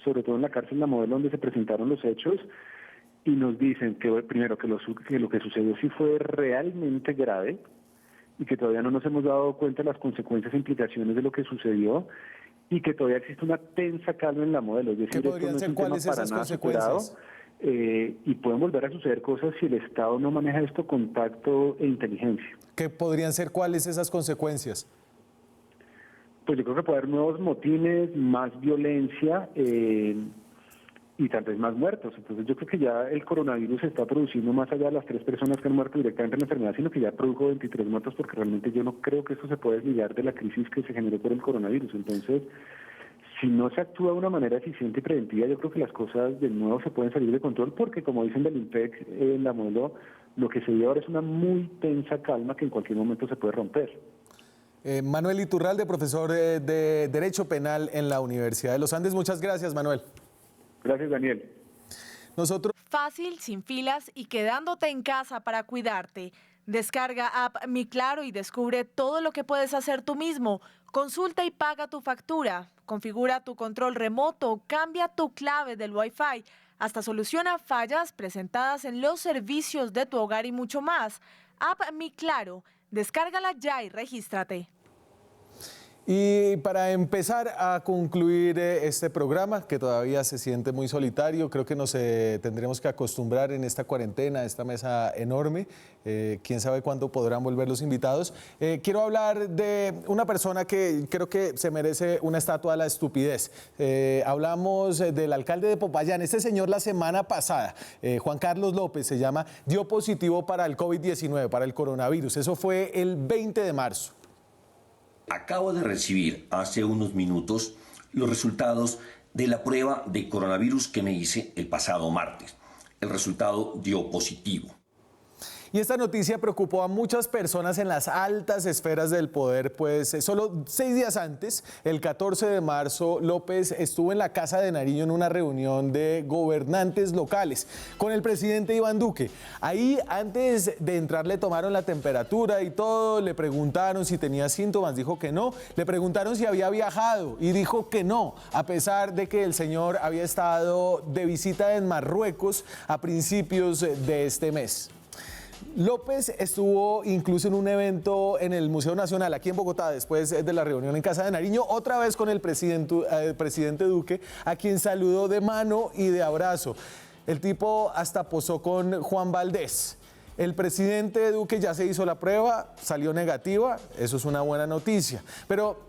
sobre todo en la cárcel La Modelo, donde se presentaron los hechos. Y nos dicen que primero que lo que sucedió sí fue realmente grave y que todavía no nos hemos dado cuenta de las consecuencias e implicaciones de lo que sucedió y que todavía existe una tensa calma en La Modelo. Es decir, ¿qué podrían ser cuáles esas consecuencias? Y pueden volver a suceder cosas si el Estado no maneja esto con tacto e inteligencia. ¿Qué podrían ser cuáles esas consecuencias? Pues yo creo que puede haber nuevos motines, más violencia y tal vez más muertos. Entonces yo creo que ya el coronavirus se está produciendo más allá de las 3 personas que han muerto directamente en la enfermedad, sino que ya produjo 23 muertos, porque realmente yo no creo que esto se pueda desligar de la crisis que se generó por el coronavirus. Entonces, si no se actúa de una manera eficiente y preventiva, yo creo que las cosas de nuevo se pueden salir de control, porque como dicen del INPEC en La Modelo, lo que se vive ahora es una muy tensa calma que en cualquier momento se puede romper. Manuel Iturralde, profesor de Derecho Penal en la Universidad de los Andes. Muchas gracias, Manuel. Gracias, Daniel. Nosotros... Fácil, sin filas y quedándote en casa para cuidarte. Descarga app Mi Claro y descubre todo lo que puedes hacer tú mismo. Consulta y paga tu factura. Configura tu control remoto. Cambia tu clave del Wi-Fi. Hasta soluciona fallas presentadas en los servicios de tu hogar y mucho más. App Mi Claro. Descárgala ya y regístrate. Y para empezar a concluir este programa, que todavía se siente muy solitario, creo que nos tendremos que acostumbrar en esta cuarentena, esta mesa enorme. Quién sabe cuándo podrán volver los invitados. Quiero hablar de una persona que creo que se merece una estatua a la estupidez. Hablamos del alcalde de Popayán. Este señor la semana pasada, Juan Carlos López se llama, dio positivo para el COVID-19, para el coronavirus. Eso fue el 20 de marzo. Acabo de recibir hace unos minutos los resultados de la prueba de coronavirus que me hice el pasado martes. El resultado dio positivo. Y esta noticia preocupó a muchas personas en las altas esferas del poder, pues solo 6 días antes, el 14 de marzo, López estuvo en la Casa de Nariño en una reunión de gobernantes locales con el presidente Iván Duque. Ahí, antes de entrar, le tomaron la temperatura y todo, le preguntaron si tenía síntomas, dijo que no, le preguntaron si había viajado y dijo que no, a pesar de que el señor había estado de visita en Marruecos a principios de este mes. López estuvo incluso en un evento en el Museo Nacional, aquí en Bogotá, después de la reunión en Casa de Nariño, otra vez con el presidente Duque, a quien saludó de mano y de abrazo. El tipo hasta posó con Juan Valdés. El presidente Duque ya se hizo la prueba, salió negativa, eso es una buena noticia. Pero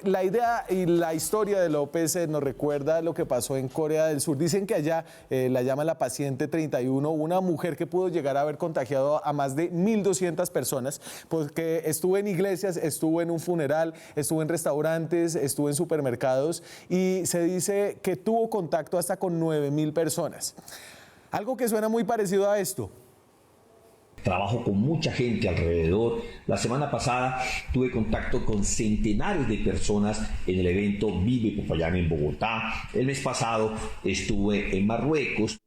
la idea y la historia de López nos recuerda lo que pasó en Corea del Sur. Dicen que allá la llaman la paciente 31, una mujer que pudo llegar a haber contagiado a más de 1.200 personas, porque estuvo en iglesias, estuvo en un funeral, estuvo en restaurantes, estuvo en supermercados y se dice que tuvo contacto hasta con 9.000 personas. Algo que suena muy parecido a esto. Trabajo con mucha gente alrededor. La semana pasada tuve contacto con centenares de personas en el evento Vive Popayán en Bogotá. El mes pasado estuve en Marruecos.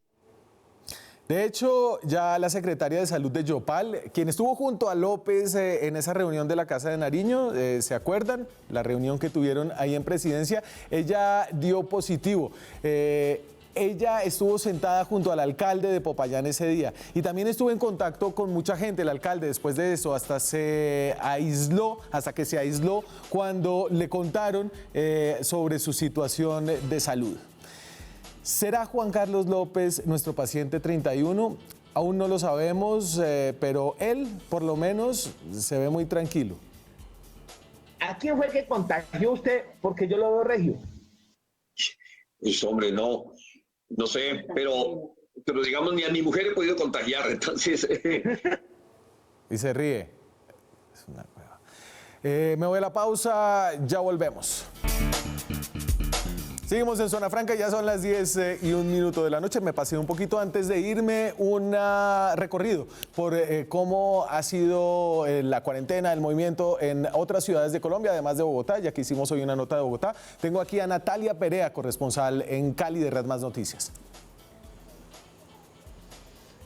De hecho, ya la secretaria de Salud de Yopal, quien estuvo junto a López en esa reunión de la Casa de Nariño, ¿se acuerdan? La reunión que tuvieron ahí en Presidencia, ella dio positivo. Ella estuvo sentada junto al alcalde de Popayán ese día y también estuvo en contacto con mucha gente. El alcalde, después de eso, hasta que se aisló cuando le contaron sobre su situación de salud. ¿Será Juan Carlos López nuestro paciente 31? Aún no lo sabemos, pero él, por lo menos, se ve muy tranquilo. ¿A quién fue el que contagió usted? Porque yo lo veo regio. Pues hombre, no sé, pero digamos ni a mi mujer he podido contagiar, entonces... Y se ríe. Es una cueva. Me voy a la pausa, ya volvemos. Seguimos en Zona Franca, ya son las 10:01 de la noche. Me pasé un poquito antes de irme un recorrido por cómo ha sido la cuarentena, el movimiento en otras ciudades de Colombia, además de Bogotá, ya que hicimos hoy una nota de Bogotá. Tengo aquí a Natalia Perea, corresponsal en Cali de Red Más Noticias.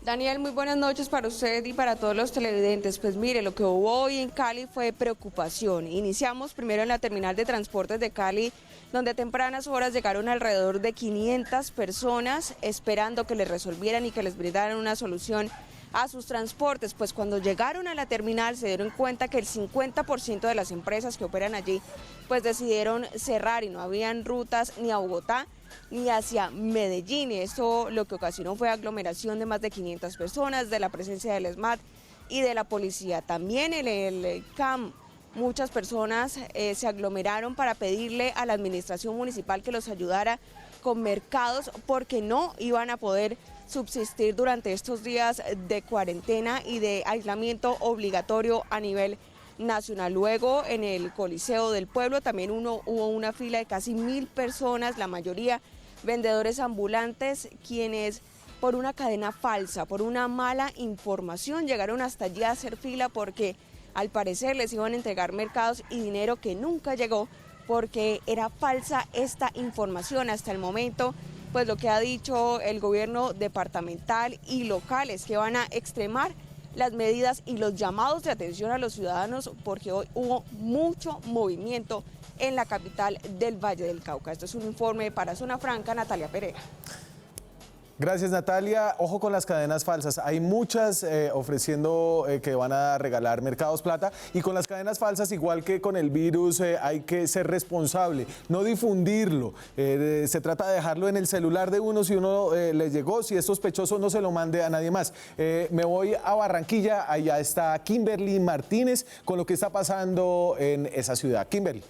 Daniel, muy buenas noches para usted y para todos los televidentes. Pues mire, lo que hubo hoy en Cali fue preocupación. Iniciamos primero en la terminal de transportes de Cali, donde a tempranas horas llegaron alrededor de 500 personas esperando que les resolvieran y que les brindaran una solución a sus transportes. Pues cuando llegaron a la terminal se dieron cuenta que el 50% de las empresas que operan allí pues decidieron cerrar y no habían rutas ni a Bogotá ni hacia Medellín. Esto lo que ocasionó fue aglomeración de más de 500 personas, de la presencia del SMAT y de la policía. También en el CAM muchas personas se aglomeraron para pedirle a la administración municipal que los ayudara con mercados porque no iban a poder subsistir durante estos días de cuarentena y de aislamiento obligatorio a nivel nacional. Luego en el Coliseo del Pueblo también hubo una fila de casi 1.000 personas, la mayoría vendedores ambulantes, quienes por una cadena falsa, por una mala información, llegaron hasta allí a hacer fila porque al parecer les iban a entregar mercados y dinero que nunca llegó porque era falsa esta información. Hasta el momento, pues lo que ha dicho el gobierno departamental y local es que van a extremar las medidas y los llamados de atención a los ciudadanos porque hoy hubo mucho movimiento en la capital del Valle del Cauca. Esto es un informe para Zona Franca, Natalia Perea. Gracias, Natalia. Ojo con las cadenas falsas. Hay muchas ofreciendo que van a regalar Mercados Plata, y con las cadenas falsas, igual que con el virus, hay que ser responsable, no difundirlo. Se trata de dejarlo en el celular de uno si uno le llegó. Si es sospechoso, no se lo mande a nadie más. Me voy a Barranquilla. Allá está Kimberly Martínez con lo que está pasando en esa ciudad. Kimberly.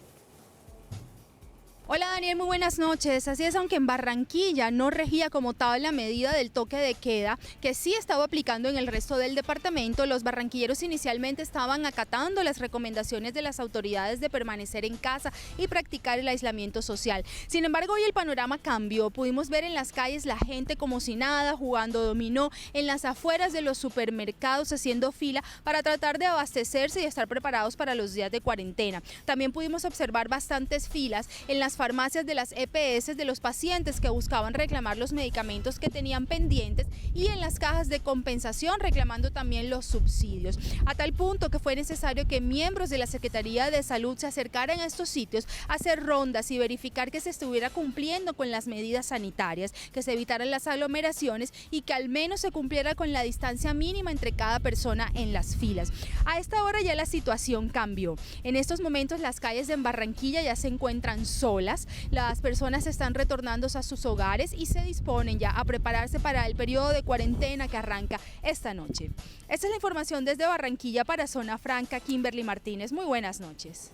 Hola Daniel, muy buenas noches. Así es, aunque en Barranquilla no regía como tal la medida del toque de queda, que sí estaba aplicando en el resto del departamento, los barranquilleros inicialmente estaban acatando las recomendaciones de las autoridades de permanecer en casa y practicar el aislamiento social. Sin embargo, hoy el panorama cambió. Pudimos ver en las calles la gente como si nada, jugando dominó, en las afueras de los supermercados haciendo fila para tratar de abastecerse y estar preparados para los días de cuarentena. También pudimos observar bastantes filas en las farmacias de las EPS de los pacientes que buscaban reclamar los medicamentos que tenían pendientes, y en las cajas de compensación reclamando también los subsidios, a tal punto que fue necesario que miembros de la Secretaría de Salud se acercaran a estos sitios a hacer rondas y verificar que se estuviera cumpliendo con las medidas sanitarias, que se evitaran las aglomeraciones y que al menos se cumpliera con la distancia mínima entre cada persona en las filas. A esta hora ya la situación cambió. En estos momentos las calles en Barranquilla ya se encuentran solas. Las personas están retornando a sus hogares y se disponen ya a prepararse para el periodo de cuarentena que arranca esta noche. Esta es la información desde Barranquilla para Zona Franca. Kimberly Martínez, muy buenas noches.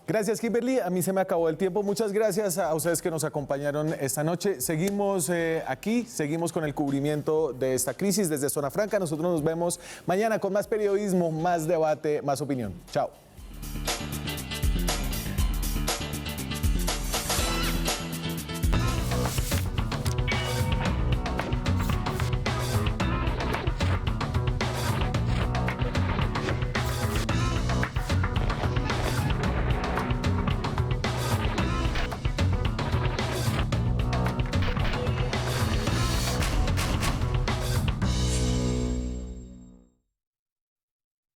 Gracias, Kimberly. A mí se me acabó el tiempo. Muchas gracias a ustedes que nos acompañaron esta noche. Seguimos aquí, seguimos con el cubrimiento de esta crisis desde Zona Franca. Nosotros nos vemos mañana con más periodismo, más debate, más opinión. Chao.